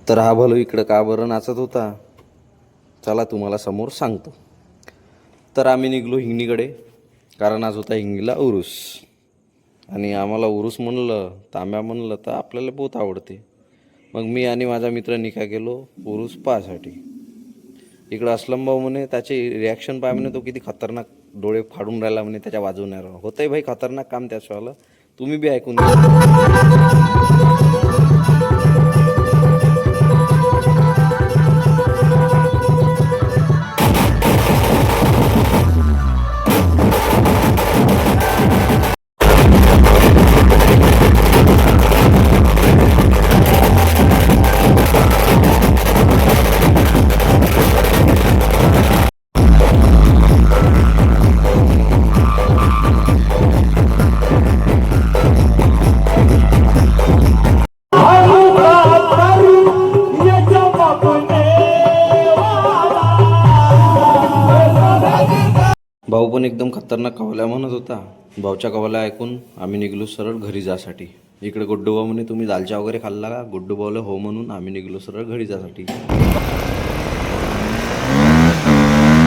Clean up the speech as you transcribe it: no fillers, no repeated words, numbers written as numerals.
तर हा भलो इकडं का बरं नाचत होता, चला तुम्हाला समोर सांगतो. तर आम्ही निघलो हिंगणीकडे, कारण आज होता हिंगणीला उरूस. आणि आम्हाला उरूस म्हणलं, तांब्या म्हणलं तर आपल्याला बहुत आवडते. मग मी आणि माझा मित्र निघा गेलो उरूस पाहासाठी. इकडं असलम भाऊ म्हणे, त्याचे रिॲक्शन पाय म्हणे, तो किती खतरनाक डोळे फाडून राहिला म्हणे त्याच्या वाजवण्यावर. होतंय भाई खतरनाक काम त्याचवालं, तुम्ही बी ऐकून घ्या. भाऊ पण एकदम खतरनाक कवल्या म्हणत होता. भाऊच्या कवल्या ऐकून आम्ही निघलो सरळ घरी जासाठी. इकडे गुड्डूभाऊ म्हणे, तुम्ही दालचा वगैरे खाल्ला का? गुड्डूभाऊला हो म्हणून आम्ही निघलो सरळ घरी जासाठी.